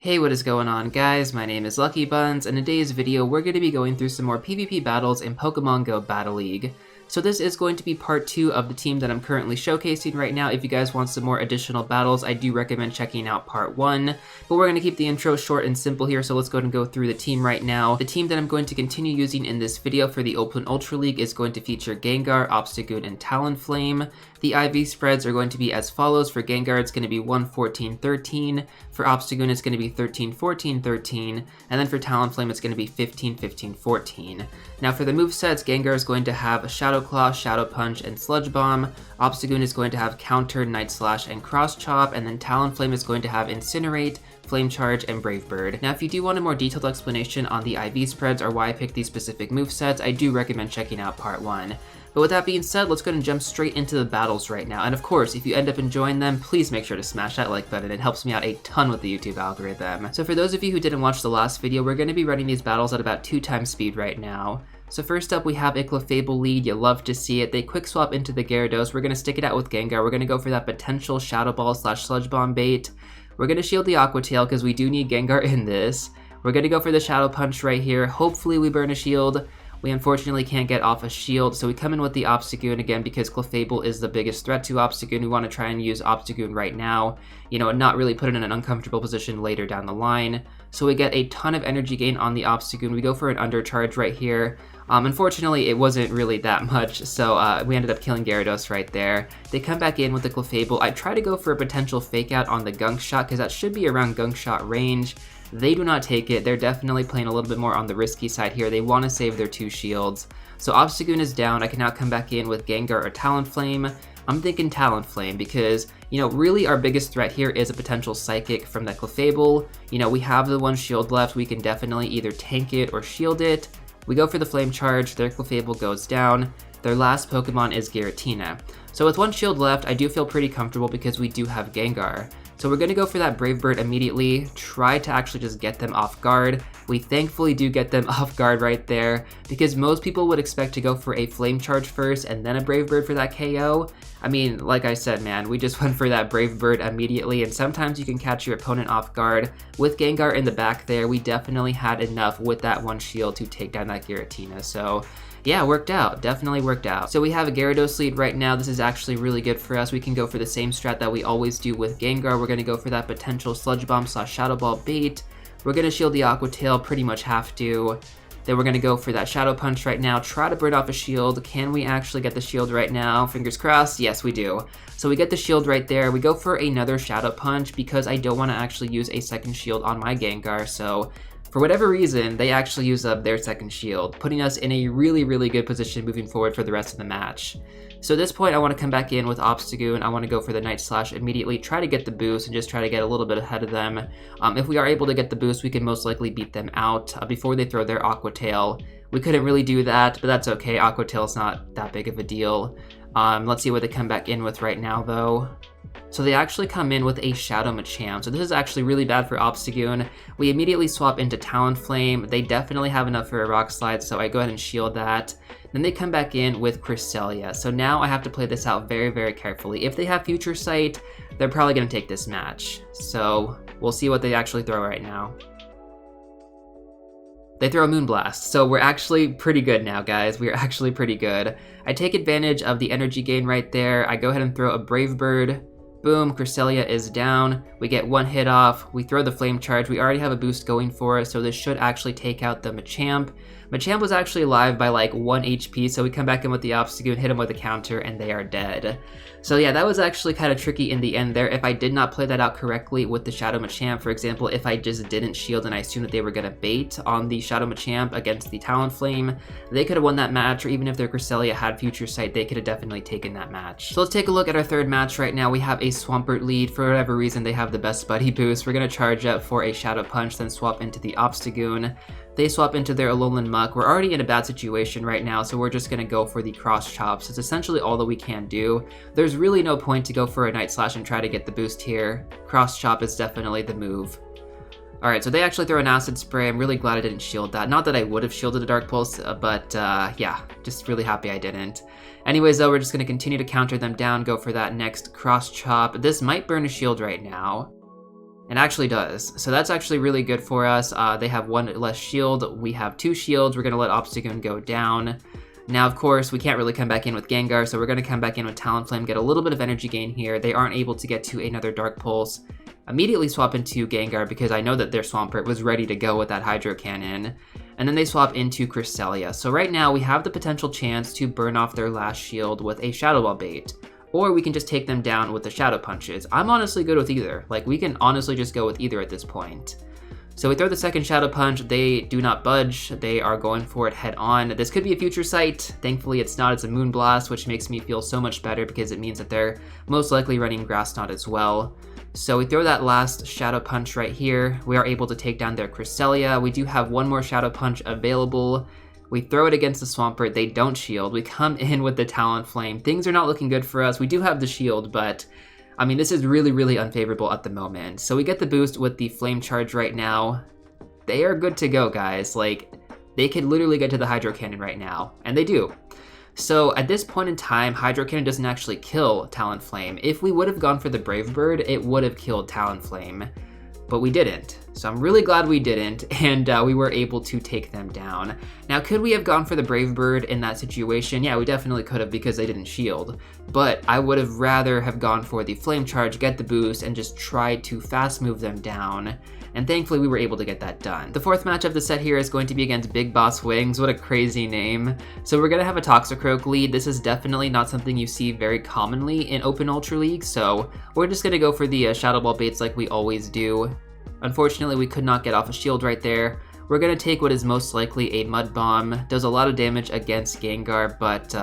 Hey, what is going on, guys? My name is LuckyBunz, and in today's video we're going to be going through some more PvP battles in Pokémon GO Battle League. So this is going to be part 2 of the team that I'm currently showcasing right now. If you guys want some more additional battles, I do recommend checking out part 1. But we're going to keep the intro short and simple here, so let's go ahead and go through the team right now. The team that I'm going to continue using in this video for the Open Ultra League is going to feature Gengar, Obstagoon, and Talonflame. The IV spreads are going to be as follows. For Gengar, it's going to be 1-14-13. For Obstagoon, it's going to be 13-14-13. And then for Talonflame, it's going to be 15-15-14. Now for the movesets, Gengar is going to have Shadow Claw, Shadow Punch, and Sludge Bomb. Obstagoon is going to have Counter, Night Slash, and Cross Chop. And then Talonflame is going to have Incinerate, Flame Charge, and Brave Bird. Now if you do want a more detailed explanation on the IV spreads or why I picked these specific movesets, I do recommend checking out part 1. But with that being said, let's go ahead and jump straight into the battles right now. And of course, if you end up enjoying them, please make sure to smash that like button. It helps me out a ton with the YouTube algorithm. So for those of you who didn't watch the last video, we're going to be running these battles at about 2 times speed right now. So first up, we have a Clefable lead. You love to see it. They quick swap into the Gyarados. We're going to stick it out with Gengar. We're going to go for that potential Shadow Ball / Sludge Bomb bait. We're going to shield the Aqua Tail because we do need Gengar in this. We're going to go for the Shadow Punch right here. Hopefully we burn a shield. We unfortunately can't get off a shield, so we come in with the Obstagoon again because Clefable is the biggest threat to Obstagoon. We want to try and use Obstagoon right now, and not really put it in an uncomfortable position later down the line. So we get a ton of energy gain on the Obstagoon. We go for an undercharge right here. Unfortunately, it wasn't really that much, so we ended up killing Gyarados right there. They come back in with the Clefable. I try to go for a potential fake out on the Gunk Shot because that should be around Gunk Shot range. They do not take it. They're definitely playing a little bit more on the risky side here. They want to save their 2 shields. So Obstagoon is down. I can now come back in with Gengar or Talonflame. I'm thinking Talonflame because, really our biggest threat here is a potential Psychic from that Clefable. We have the 1 shield left. We can definitely either tank it or shield it. We go for the Flame Charge. Their Clefable goes down. Their last Pokemon is Giratina. So with 1 shield left, I do feel pretty comfortable because we do have Gengar. So we're going to go for that Brave Bird immediately, try to actually just get them off guard. We thankfully do get them off guard right there, because most people would expect to go for a Flame Charge first and then a Brave Bird for that KO. I mean, like I said, man, we just went for that Brave Bird immediately, and sometimes you can catch your opponent off guard. With Gengar in the back there, we definitely had enough with that 1 shield to take down that Giratina, so yeah, worked out. Definitely worked out. So we have a Gyarados lead right now. This is actually really good for us. We can go for the same strat that we always do with Gengar. We're going to go for that potential Sludge Bomb / Shadow Ball bait. We're going to shield the Aqua Tail, pretty much have to. Then we're going to go for that Shadow Punch right now. Try to burn off a shield. Can we actually get the shield right now? Fingers crossed. Yes, we do. So we get the shield right there. We go for another Shadow Punch because I don't want to actually use a second shield on my Gengar. So for whatever reason, they actually use up their second shield, putting us in a really, really good position moving forward for the rest of the match. So at this point, I want to come back in with Obstagoon. I want to go for the Night Slash immediately, try to get the boost, and just try to get a little bit ahead of them. If we are able to get the boost, we can most likely beat them out before they throw their Aqua Tail. We couldn't really do that, but that's okay. Aqua Tail's not that big of a deal. Let's see what they come back in with right now, though. So they actually come in with a Shadow Machamp. So this is actually really bad for Obstagoon. We immediately swap into Talonflame. They definitely have enough for a Rock Slide, so I go ahead and shield that. Then they come back in with Cresselia. So now I have to play this out very, very carefully. If they have Future Sight, they're probably going to take this match. So we'll see what they actually throw right now. They throw a Moonblast, so we're actually pretty good now, guys. We're actually pretty good. I take advantage of the energy gain right there. I go ahead and throw a Brave Bird. Boom, Cresselia is down. We get 1 hit off. We throw the Flame Charge. We already have a boost going for us, so this should actually take out the Machamp. Machamp was actually alive by like 1 HP, so we come back in with the Obstagoon, hit him with a counter, and they are dead. So yeah, that was actually kind of tricky in the end there. If I did not play that out correctly with the Shadow Machamp, for example, if I just didn't shield and I assumed that they were going to bait on the Shadow Machamp against the Talonflame, they could have won that match, or even if their Cresselia had Future Sight, they could have definitely taken that match. So let's take a look at our 3rd match right now. We have a Swampert lead. For whatever reason, they have the best buddy boost. We're going to charge up for a Shadow Punch, then swap into the Obstagoon. They swap into their Alolan Muk. We're already in a bad situation right now, so we're just going to go for the Cross Chops. It's essentially all that we can do. There's really no point to go for a Night Slash and try to get the boost here. Cross Chop is definitely the move. Alright, so they actually throw an Acid Spray. I'm really glad I didn't shield that. Not that I would have shielded a Dark Pulse, but yeah, just really happy I didn't. Anyways, though, we're just going to continue to counter them down, go for that next Cross Chop. This might burn a shield right now. It actually does. So that's actually really good for us. They have 1 less shield. We have 2 shields. We're going to let Obstagoon go down. Now, of course, we can't really come back in with Gengar, so we're going to come back in with Talonflame, get a little bit of energy gain here. They aren't able to get to another Dark Pulse. Immediately swap into Gengar because I know that their Swampert was ready to go with that Hydro Cannon. And then they swap into Cresselia. So right now, we have the potential chance to burn off their last shield with a Shadow Ball bait. Or we can just take them down with the Shadow Punches. I'm honestly good with either. Like, we can honestly just go with either at this point. So we throw the second Shadow Punch, they do not budge, they are going for it head on. This could be a future sight, thankfully it's not, it's a Moonblast, which makes me feel so much better because it means that they're most likely running Grass Knot as well. So we throw that last Shadow Punch right here, we are able to take down their Cresselia, we do have 1 more Shadow Punch available. We throw it against the Swampert, they don't shield, we come in with the Talonflame, things are not looking good for us, we do have the shield, but I mean, this is really, really unfavorable at the moment. So we get the boost with the Flame Charge right now. They are good to go, guys. Like, they could literally get to the Hydro Cannon right now, and they do. So at this point in time, Hydro Cannon doesn't actually kill Talonflame. If we would have gone for the Brave Bird, it would have killed Talonflame, but we didn't. So I'm really glad we didn't, and we were able to take them down. Now, could we have gone for the Brave Bird in that situation? Yeah, we definitely could have because they didn't shield. But I would have rather have gone for the Flame Charge, get the boost, and just tried to fast move them down. And thankfully, we were able to get that done. The 4th match of the set here is going to be against Big Boss Wings. What a crazy name. So we're going to have a Toxicroak lead. This is definitely not something you see very commonly in Open Ultra League, so we're just going to go for the Shadow Ball baits like we always do. Unfortunately, we could not get off a shield right there. We're going to take what is most likely a Mud Bomb. Does a lot of damage against Gengar, but,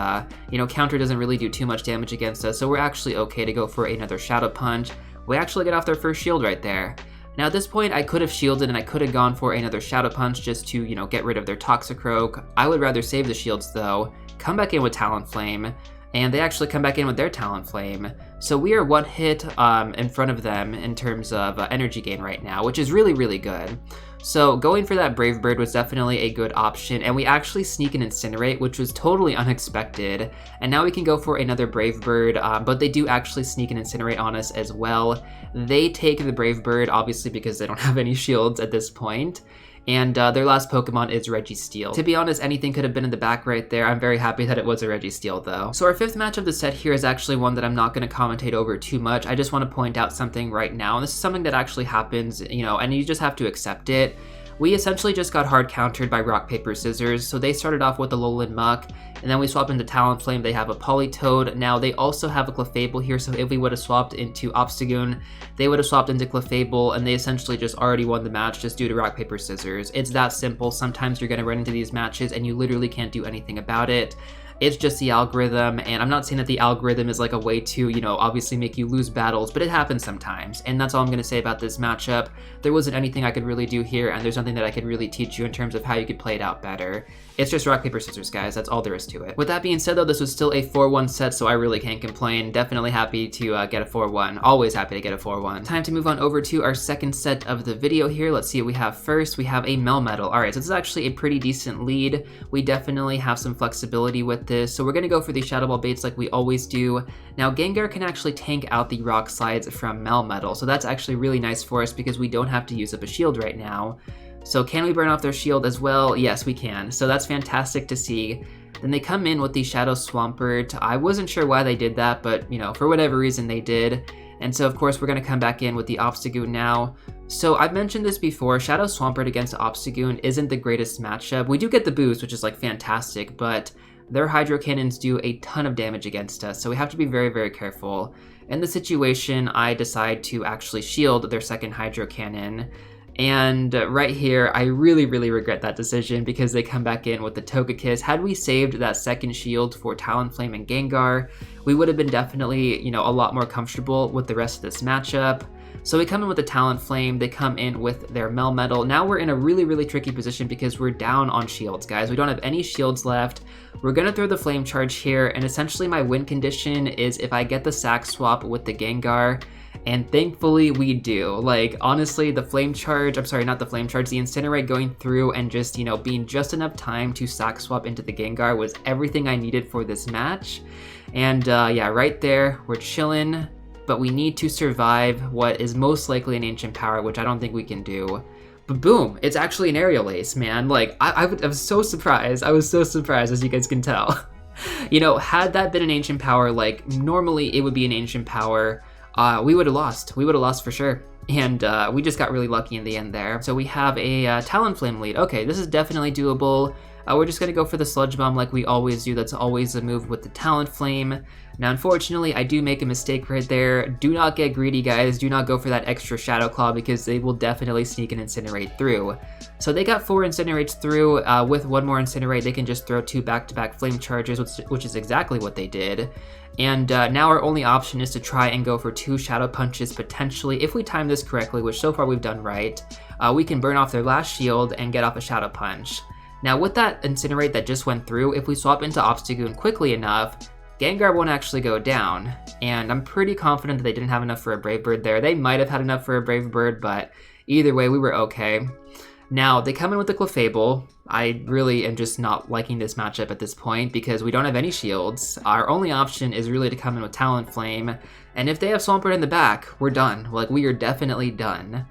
you know, counter doesn't really do too much damage against us, so we're actually okay to go for another Shadow Punch. We actually get off their first shield right there. Now, at this point, I could have shielded and I could have gone for another Shadow Punch just to, you know, get rid of their Toxicroak. I would rather save the shields, though, come back in with Talonflame, and they actually come back in with their Talonflame. So we are 1 hit in front of them in terms of energy gain right now, which is really, really good. So going for that Brave Bird was definitely a good option, and we actually sneak an Incinerate, which was totally unexpected. And now we can go for another Brave Bird, but they do actually sneak an Incinerate on us as well. They take the Brave Bird, obviously because they don't have any shields at this point. And their last Pokemon is Registeel. To be honest, anything could have been in the back right there. I'm very happy that it was a Registeel, though. So our 5th match of the set here is actually one that I'm not going to commentate over too much. I just want to point out something right now, and this is something that actually happens, you know, and you just have to accept it. We essentially just got hard countered by Rock, Paper, Scissors, so they started off with Alolan Muk, and then we swap into Talonflame, they have a Politoed. Now, they also have a Clefable here, so if we would have swapped into Obstagoon, they would have swapped into Clefable, and they essentially just already won the match just due to Rock, Paper, Scissors. It's that simple. Sometimes you're going to run into these matches, and you literally can't do anything about it. It's just the algorithm, and I'm not saying that the algorithm is like a way to, you know, obviously make you lose battles, but it happens sometimes, and that's all I'm going to say about this matchup. There wasn't anything I could really do here, and there's nothing that I could really teach you in terms of how you could play it out better. It's just Rock, Paper, Scissors, guys. That's all there is to it. With that being said, though, this was still a 4-1 set, so I really can't complain. Definitely happy to get a 4-1. Always happy to get a 4-1. Time to move on over to our second set of the video here. Let's see what we have first. We have a Melmetal. All right, so this is actually a pretty decent lead. We definitely have some flexibility with this, so we're going to go for the Shadow Ball baits like we always do. Now, Gengar can actually tank out the Rock Slides from Melmetal, so that's actually really nice for us because we don't have to use up a shield right now. So can we burn off their shield as well? Yes, we can. So that's fantastic to see. Then they come in with the Shadow Swampert. I wasn't sure why they did that, but, you know, for whatever reason they did. And so, of course, we're going to come back in with the Obstagoon now. So I've mentioned this before, Shadow Swampert against Obstagoon isn't the greatest matchup. We do get the boost, which is, like, fantastic, but their Hydro Cannons do a ton of damage against us, so we have to be very, very careful. In the situation, I decide to actually shield their second Hydro Cannon. And right here, I really, really regret that decision because they come back in with the Togekiss. Had we saved that second shield for Talonflame and Gengar, we would have been definitely, you know, a lot more comfortable with the rest of this matchup. So we come in with the Talonflame, they come in with their Melmetal. Now we're in a really, really tricky position because we're down on shields, guys. We don't have any shields left. We're gonna throw the Flame Charge here, and essentially my win condition is if I get the Sack Swap with the Gengar, and thankfully we do. Like, honestly, the Flame Charge, I'm sorry, not the Flame Charge, the Incinerate going through and just, you know, being just enough time to Sack Swap into the Gengar was everything I needed for this match. And yeah, right there, we're chilling. but we need to survive what is most likely an Ancient Power, which I don't think we can do. But boom, it's actually an Aerial Ace, man. Like, I was so surprised. I was so surprised, as you guys can tell. You know, had that been an Ancient Power, like, normally it would be an Ancient Power, we would have lost. We would have lost for sure. And we just got really lucky in the end there. So we have a Talonflame lead. Okay, this is definitely doable. We're just going to go for the Sludge Bomb like we always do. That's always a move with the Talonflame. Now, unfortunately, I do make a mistake right there. Do not get greedy, guys. Do not go for that extra Shadow Claw because they will definitely sneak and Incinerate through. So they got 4 Incinerates through. With 1 more Incinerate, they can just throw 2 back-to-back Flame Charges, which is exactly what they did. And now our only option is to try and go for 2 Shadow Punches potentially. If we time this correctly, which so far we've done right, we can burn off their last shield and get off a Shadow Punch. Now with that Incinerate that just went through, if we swap into Obstagoon quickly enough, Gengar won't actually go down. And I'm pretty confident that they didn't have enough for a Brave Bird there. They might have had enough for a Brave Bird, but either way, we were okay. Now, they come in with the Clefable. I really am just not liking this matchup at this point because we don't have any shields. Our only option is really to come in with Talonflame. And if they have Swampert in the back, we're done. Like, we are definitely done.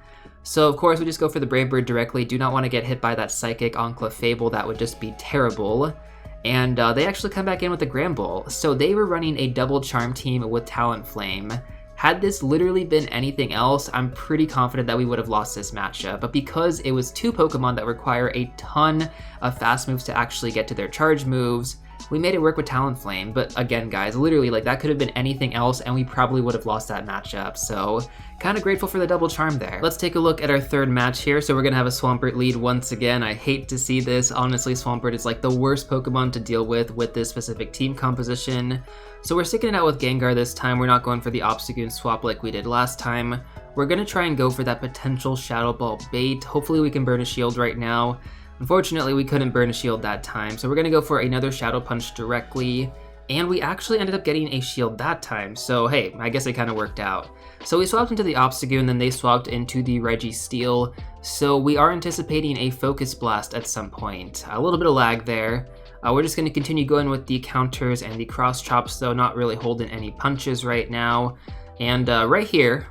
So, of course, we just go for the Brave Bird directly. Do not want to get hit by that Psychic on Clefable. That would just be terrible. And they actually come back in with the Gramble. So they were running a double Charm team with Talonflame. Had this literally been anything else, I'm pretty confident that we would have lost this matchup. But because it was 2 Pokemon that require a ton of fast moves to actually get to their charge moves, we made it work with Talonflame. But again, guys, literally, like, that could have been anything else and we probably would have lost that matchup. So kind of grateful for the double charm there. Let's take a look at our third match here. So we're gonna have a Swampert lead once again. I hate to see this. Honestly, Swampert is like the worst Pokemon to deal with this specific team composition. So we're sticking it out with Gengar this time. We're not going for the Obstagoon swap like we did last time. We're gonna try and go for that potential Shadow Ball bait. Hopefully we can burn a shield right now. Unfortunately, we couldn't burn a shield that time, so we're gonna go for another Shadow Punch directly, and we actually ended up getting a shield that time, so hey, I guess it kind of worked out. So we swapped into the Obstagoon, then they swapped into the Registeel, so we are anticipating a Focus Blast at some point. A little bit of lag there. We're just gonna continue going with the counters and the cross chops, though, not really holding any punches right now. And right here,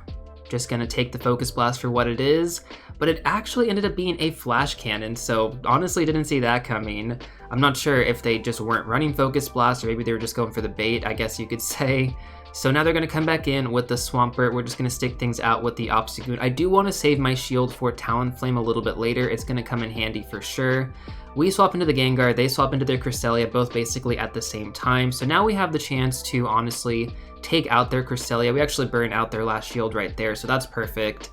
just gonna take the Focus Blast for what it is, but it actually ended up being a Flash Cannon, so honestly didn't see that coming. I'm not sure if they just weren't running Focus Blast or maybe they were just going for the bait, I guess you could say. So now they're gonna come back in with the Swampert. We're just gonna stick things out with the Obstagoon. I do wanna save my shield for Talonflame a little bit later. It's gonna come in handy for sure. We swap into the Gengar, they swap into their Cresselia, both basically at the same time. So now we have the chance to honestly take out their Cresselia. We actually burned out their last shield right there, so that's perfect.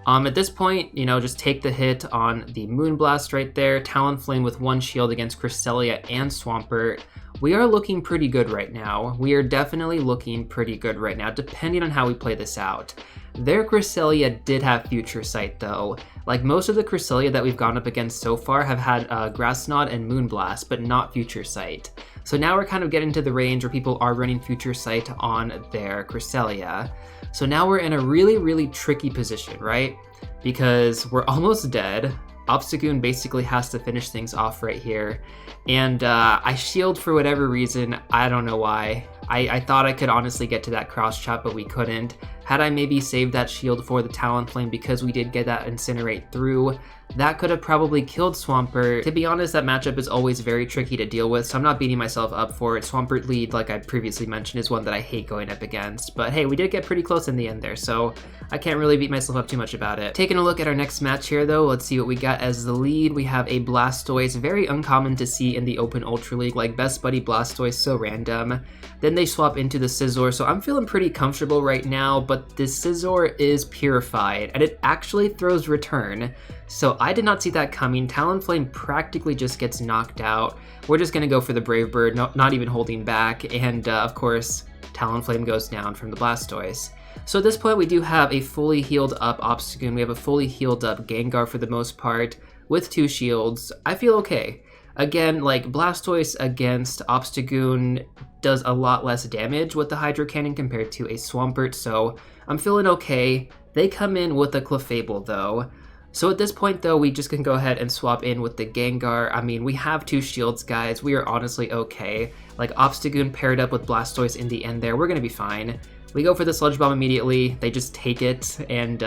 At this point, you know, just take the hit on the Moonblast right there. Talonflame with 1 shield against Cresselia and Swampert. We are looking pretty good right now. We are definitely looking pretty good right now, depending on how we play this out. Their Cresselia did have Future Sight, though. Like, most of the Cresselia that we've gone up against so far have had Grass Knot and Moonblast, but not Future Sight. So now we're kind of getting to the range where people are running Future Sight on their Cresselia. So now we're in a really, really tricky position, right? Because we're almost dead. Obstagoon basically has to finish things off right here. And I shield for whatever reason. I don't know why. I thought I could honestly get to that cross chop, but we couldn't. Had I maybe saved that shield for the Talonflame because we did get that Incinerate through, that could have probably killed Swampert. To be honest, that matchup is always very tricky to deal with, so I'm not beating myself up for it. Swampert lead, like I previously mentioned, is one that I hate going up against. But hey, we did get pretty close in the end there, so I can't really beat myself up too much about it. Taking a look at our next match here, though, let's see what we got as the lead. We have a Blastoise, very uncommon to see in the Open Ultra League, like Best Buddy Blastoise, so random. Then they swap into the Scizor, so I'm feeling pretty comfortable right now, but this Scizor is purified, and it actually throws Return. So I did not see that coming. Talonflame practically just gets knocked out. We're just gonna go for the Brave Bird, not even holding back, and of course, Talonflame goes down from the Blastoise. So at this point, we do have a fully healed up Obstagoon. We have a fully healed up Gengar for the most part, with 2 shields. I feel okay. Again, like, Blastoise against Obstagoon does a lot less damage with the Hydro Cannon compared to a Swampert, so I'm feeling okay. They come in with a Clefable, though. So at this point, though, we just can go ahead and swap in with the Gengar. I mean, we have 2 shields, guys. We are honestly okay. Like, Obstagoon paired up with Blastoise in the end there. We're going to be fine. We go for the Sludge Bomb immediately, they just take it, and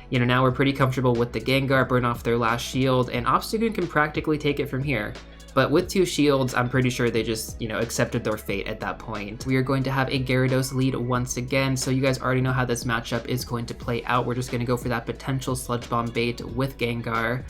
you know, now we're pretty comfortable with the Gengar, burn off their last shield, and Obstagoon can practically take it from here. But with 2 shields, I'm pretty sure they just, you know, accepted their fate at that point. We are going to have a Gyarados lead once again, so you guys already know how this matchup is going to play out. We're just going to go for that potential Sludge Bomb bait with Gengar.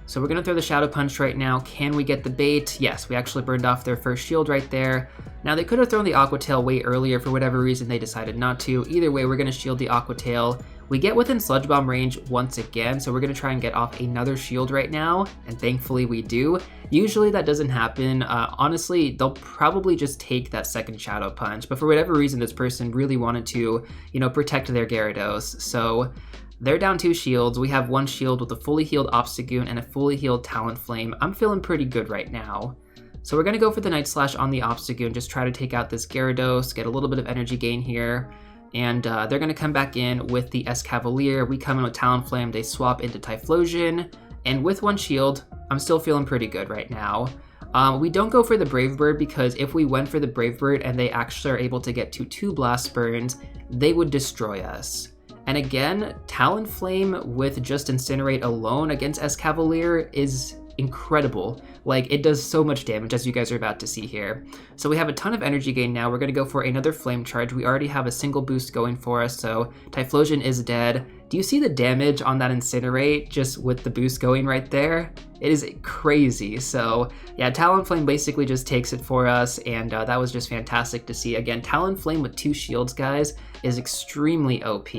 So we're going to throw the Shadow Punch right now. Can we get the bait? Yes, we actually burned off their first shield right there. Now they could have thrown the Aqua Tail way earlier. For whatever reason, they decided not to. Either way, we're going to shield the Aqua Tail. We get within Sludge Bomb range once again, so we're going to try and get off another shield right now, and thankfully we do. Usually that doesn't happen. Honestly, they'll probably just take that second Shadow Punch, but for whatever reason, this person really wanted to, you know, protect their Gyarados. So they're down 2 shields. We have 1 shield with a fully healed Obstagoon and a fully healed Talonflame. I'm feeling pretty good right now. So we're going to go for the Night Slash on the Obstagoon, just try to take out this Gyarados, get a little bit of energy gain here. And they're going to come back in with the Escavalier. We come in with Talonflame, they swap into Typhlosion, and with 1 shield, I'm still feeling pretty good right now. We don't go for the Brave Bird because if we went for the Brave Bird and they actually are able to get to 2 Blast Burns, they would destroy us. And again, Talonflame with just Incinerate alone against Escavalier is incredible. Like, it does so much damage, as you guys are about to see here. So we have a ton of energy gain now. We're going to go for another Flame Charge. We already have a single boost going for us, so Typhlosion is dead. Do you see the damage on that Incinerate just with the boost going right there? It is crazy. So yeah, Talonflame basically just takes it for us, and that was just fantastic to see. Again, Talonflame with 2 shields, guys, is extremely OP.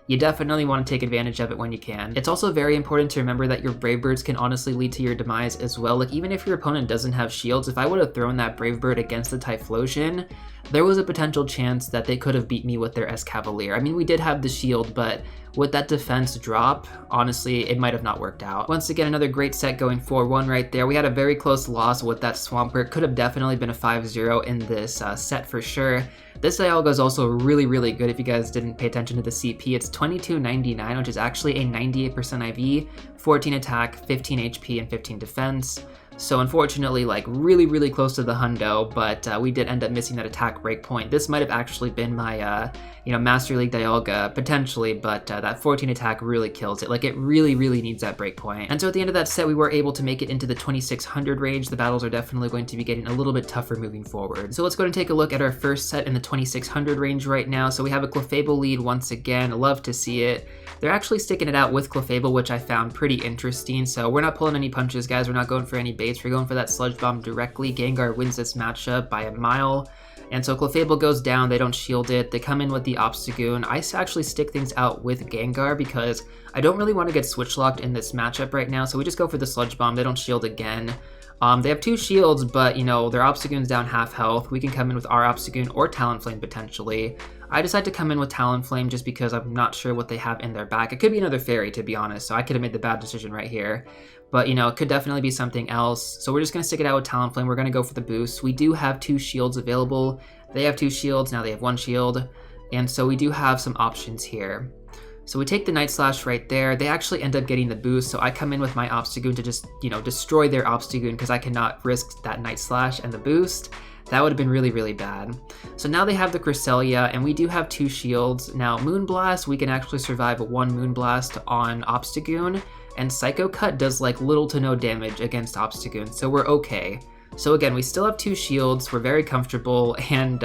You definitely want to take advantage of it when you can. It's also very important to remember that your Brave Birds can honestly lead to your demise as well. Like, even if your opponent doesn't have shields, if I would have thrown that Brave Bird against the Typhlosion, there was a potential chance that they could have beat me with their Escavalier. I mean, we did have the shield, but with that defense drop, honestly, it might have not worked out. Once again, another great set going 4-1 right there. We had a very close loss with that Swampert. Could have definitely been a 5-0 in this set for sure. This Dialga is also really, really good if you guys didn't pay attention to the CP. It's 2299, which is actually a 98% IV, 14 attack, 15 HP, and 15 defense. So unfortunately, like, really, really close to the hundo, but we did end up missing that attack breakpoint. This might have actually been my, you know, Master League Dialga, potentially, but that 14 attack really kills it. Like, it really, really needs that breakpoint. And so at the end of that set, we were able to make it into the 2600 range. The battles are definitely going to be getting a little bit tougher moving forward. So let's go and take a look at our first set in the 2600 range right now. So we have a Clefable lead once again. Love to see it. They're actually sticking it out with Clefable, which I found pretty interesting. So we're not pulling any punches, guys. We're not going for any baits. We're going for that Sludge Bomb directly. Gengar wins this matchup by a mile. And so Clefable goes down, they don't shield it, they come in with the Obstagoon. I actually stick things out with Gengar because I don't really want to get switch locked in this matchup right now, so we just go for the Sludge Bomb, they don't shield again. They have 2 shields, but, you know, their Obstagoon's down half health. We can come in with our Obstagoon or Talonflame potentially. I decide to come in with Talonflame just because I'm not sure what they have in their back. It could be another fairy, to be honest, so I could have made the bad decision right here. But, you know, it could definitely be something else. So we're just going to stick it out with Talonflame. We're going to go for the boost. We do have 2 shields available. They have 2 shields, now they have 1 shield. And so we do have some options here. So we take the Night Slash right there. They actually end up getting the boost, so I come in with my Obstagoon to just, you know, destroy their Obstagoon because I cannot risk that Night Slash and the boost. That would have been really, really bad. So now they have the Cresselia, and we do have 2 shields. Now, Moonblast, we can actually survive 1 Moonblast on Obstagoon, and Psycho Cut does like little to no damage against Obstagoon, so we're okay. So again, we still have 2 shields, we're very comfortable, and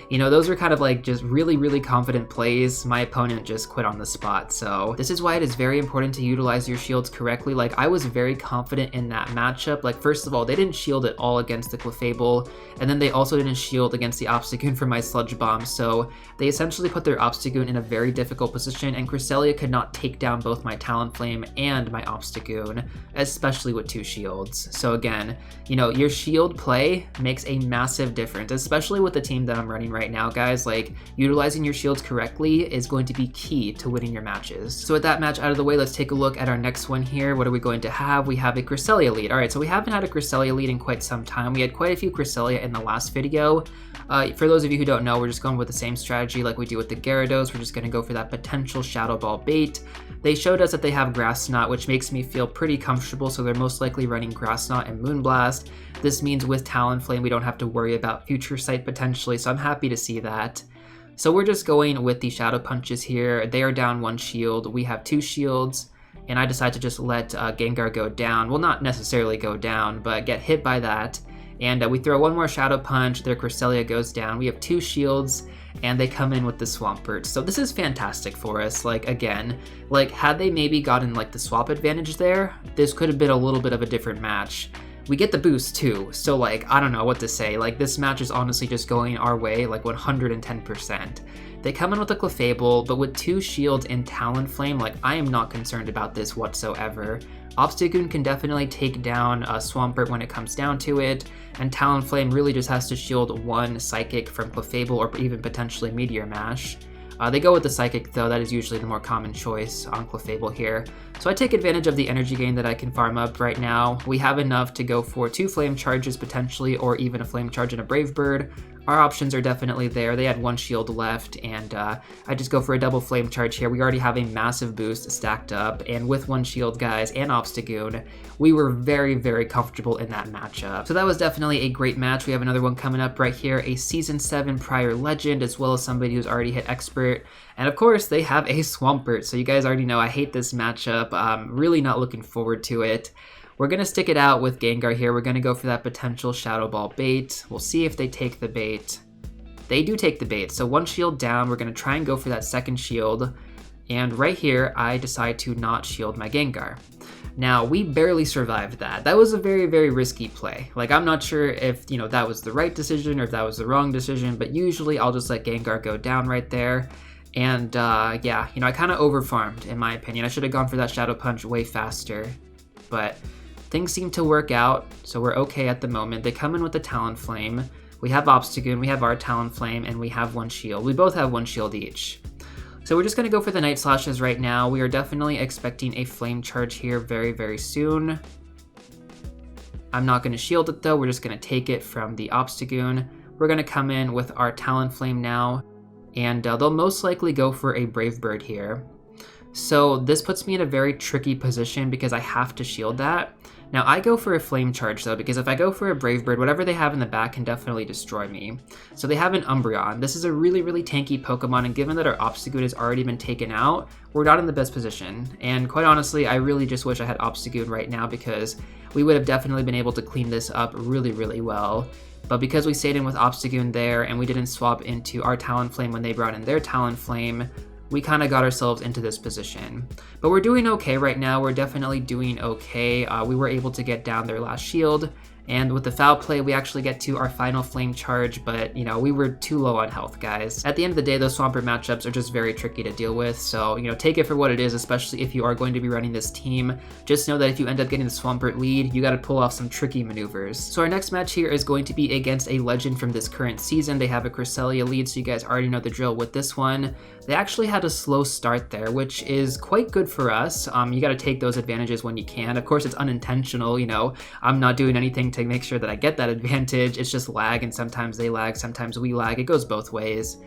you know, those are kind of like just really, really confident plays. My opponent just quit on the spot, so this is why it is very important to utilize your shields correctly. Like, I was very confident in that matchup. Like, first of all, they didn't shield at all against the Clefable, and then they also didn't shield against the Obstagoon for my Sludge Bomb, so they essentially put their Obstagoon in a very difficult position, and Cresselia could not take down both my Talonflame and my Obstagoon, especially with 2 shields. So again, you know, your shield play makes a massive difference, especially with the team that I'm running right now, guys. Like, utilizing your shields correctly is going to be key to winning your matches. So with that match out of the way, let's take a look at our next one here. What are we going to have? We have a Cresselia lead. All right, so we haven't had a Cresselia lead in quite some time. We had quite a few Cresselia in the last video. For those of you who don't know, we're just going with the same strategy like we do with the Gyarados. We're just going to go for that potential Shadow Ball bait. They showed us that they have Grass Knot, which makes me feel pretty comfortable, so they're most likely running Grass Knot and Moonblast. This means with Talonflame, we don't have to worry about Future Sight potentially, so I'm happy to see that. So we're just going with the Shadow Punches here. They are down 1 shield, we have 2 shields, and I decide to just let Gengar go down. Well, not necessarily go down, but get hit by that. And we throw 1 more Shadow Punch, their Cresselia goes down. We have 2 shields, and they come in with the Swampert. So this is fantastic for us. Like, again, like, had they maybe gotten like the swap advantage there, this could have been a little bit of a different match. We get the boost too, so like, I don't know what to say. Like, this match is honestly just going our way, like 110%. They come in with a Clefable, but with 2 shields and Talonflame, like, I am not concerned about this whatsoever. Obstagoon can definitely take down Swampert when it comes down to it, and Talonflame really just has to shield 1 Psychic from Clefable or even potentially Meteor Mash. They go with the Psychic though, that is usually the more common choice on Clefable here. So I take advantage of the energy gain that I can farm up right now. We have enough to go for 2 Flame Charges potentially, or even a Flame Charge and a Brave Bird. Our options are definitely there. They had 1 shield left, and I just go for a double Flame Charge here. We already have a massive boost stacked up, and with 1 shield, guys, and Obstagoon, we were very, very comfortable in that matchup. So that was definitely a great match. We have another one coming up right here, a Season 7 prior Legend, as well as somebody who's already hit Expert. And of course, they have a Swampert, so you guys already know I hate this matchup. I'm really not looking forward to it. We're going to stick it out with Gengar here. We're going to go for that potential Shadow Ball bait. We'll see if they take the bait. They do take the bait, so 1 shield down. We're going to try and go for that 2nd shield. And right here, I decide to not shield my Gengar. Now, we barely survived that. That was a very, very risky play. Like, I'm not sure if, that was the right decision or if that was the wrong decision, but usually I'll just let Gengar go down right there. And yeah, I kind of overfarmed, in my opinion. I should have gone for that Shadow Punch way faster, but things seem to work out, so we're okay at the moment. They come in with the Talonflame. We have Obstagoon, we have our Talonflame, and we have 1 shield. We both have 1 shield each. So we're just going to go for the Night Slashes right now. We are definitely expecting a Flame Charge here very, very soon. I'm not going to shield it though. We're just going to take it from the Obstagoon. We're going to come in with our Talonflame now, and they'll most likely go for a Brave Bird here. So this puts me in a very tricky position because I have to shield that. Now I go for a Flame Charge though, because if I go for a Brave Bird, whatever they have in the back can definitely destroy me. So they have an Umbreon. This is a really, really tanky Pokemon, and given that our Obstagoon has already been taken out, we're not in the best position. And quite honestly, I really just wish I had Obstagoon right now, because we would have definitely been able to clean this up really, really well. But because we stayed in with Obstagoon there and we didn't swap into our Talonflame when they brought in their Talonflame, we kind of got ourselves into this position. But we're doing okay right now. We're definitely doing okay. We were able to get down their last shield, and with the foul play, we actually get to our final Flame Charge, but we were too low on health, guys. At the end of the day, those Swampert matchups are just very tricky to deal with, so take it for what it is, especially if you are going to be running this team. Just know that if you end up getting the Swampert lead, you got to pull off some tricky maneuvers. So our next match here is going to be against a legend from this current season. They have a Cresselia lead, so you guys already know the drill with this one. They actually had a slow start there, which is quite good for us. You got to take those advantages when you can. Of course, it's unintentional, I'm not doing anything to make sure that I get that advantage. It's just lag, and sometimes they lag, sometimes we lag. It goes both ways.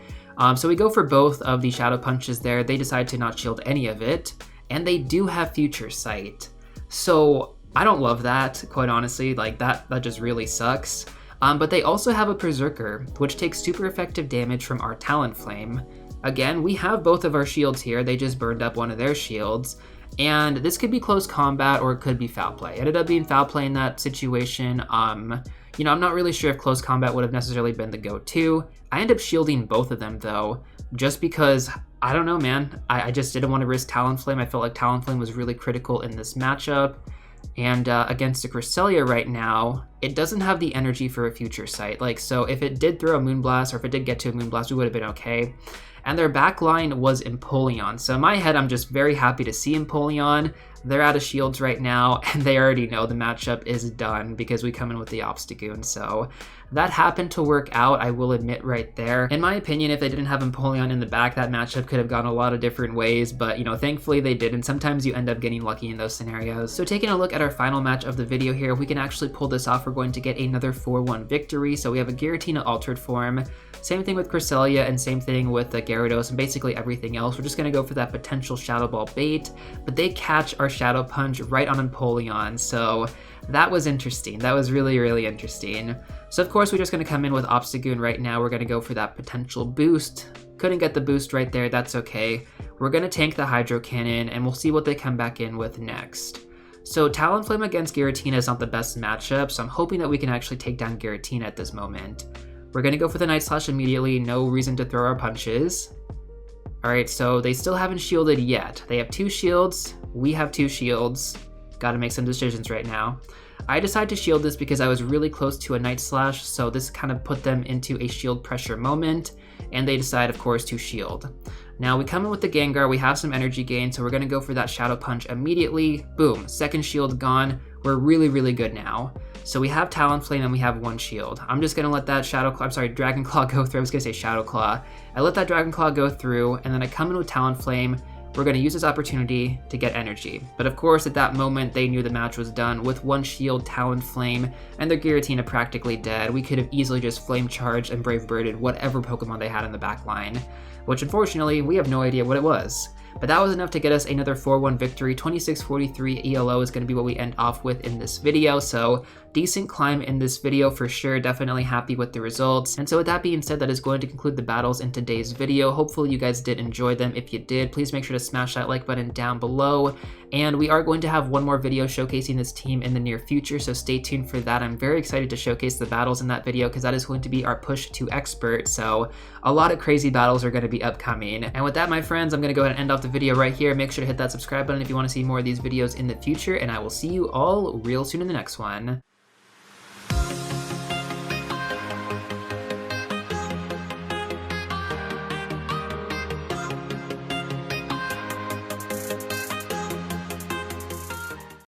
So we go for both of the Shadow Punches there. They decide to not shield any of it, and they do have Future Sight. So I don't love that, quite honestly. Like, that just really sucks. But they also have a Berserker, which takes super effective damage from our Talonflame. Again, we have both of our shields here. They just burned up one of their shields. And this could be close combat or it could be foul play. It ended up being foul play in that situation. I'm not really sure if close combat would have necessarily been the go-to. I end up shielding both of them though, just because, I don't know, man. I just didn't want to risk Talonflame. I felt like Talonflame was really critical in this matchup. And against the Cresselia right now, it doesn't have the energy for a Future Sight. Like, so if it did throw a Moonblast, or if it did get to a Moonblast, we would have been okay. And their backline was Empoleon. So in my head, I'm just very happy to see Empoleon. They're out of shields right now, and they already know the matchup is done because we come in with the Obstagoon. So that happened to work out, I will admit right there. In my opinion, if they didn't have Empoleon in the back, that matchup could have gone a lot of different ways, but thankfully they did, and sometimes you end up getting lucky in those scenarios. So taking a look at our final match of the video here, if we can actually pull this off, we're going to get another 4-1 victory. So we have a Giratina altered form. Same thing with Cresselia, and same thing with the Gyarados, and basically everything else. We're just going to go for that potential Shadow Ball bait, but they catch our Shadow Punch right on Empoleon, so that was interesting. That was really, really interesting. So of course, we're just going to come in with Obstagoon right now. We're going to go for that potential boost. Couldn't get the boost right there, that's okay. We're gonna tank the Hydro Cannon, and we'll see what they come back in with next. So Talonflame against Giratina is not the best matchup, so I'm hoping that we can actually take down Giratina at this moment. We're gonna go for the Night Slash immediately, no reason to throw our punches. Alright, so they still haven't shielded yet. They have 2 shields, we have 2 shields. Gotta make some decisions right now. I decided to shield this because I was really close to a Night Slash, so this kind of put them into a shield pressure moment, and they decide, of course, to shield. Now we come in with the Gengar, we have some energy gain, so we're gonna go for that Shadow Punch immediately. Boom, second shield gone. We're really, really good now. So we have Talonflame and we have 1 shield. I'm just gonna let that Dragon Claw go through. I was gonna say Shadow Claw. I let that Dragon Claw go through, and then I come in with Talonflame. We're going to use this opportunity to get energy. But of course, at that moment, they knew the match was done with 1 shield, Talonflame, and their Giratina practically dead. We could have easily just Flame Charged and Brave Birded whatever Pokemon they had in the back line, which unfortunately, we have no idea what it was. But that was enough to get us another 4-1 victory. 2643 ELO is going to be what we end off with in this video, so decent climb in this video for sure. Definitely happy with the results. And so with that being said, that is going to conclude the battles in today's video. Hopefully you guys did enjoy them. If you did, please make sure to smash that like button down below. And we are going to have one more video showcasing this team in the near future, so stay tuned for that. I'm very excited to showcase the battles in that video because that is going to be our push to expert, so a lot of crazy battles are going to be upcoming. And with that, my friends, I'm going to go ahead and end off the video right here. Make sure to hit that subscribe button if you want to see more of these videos in the future, and I will see you all real soon in the next one.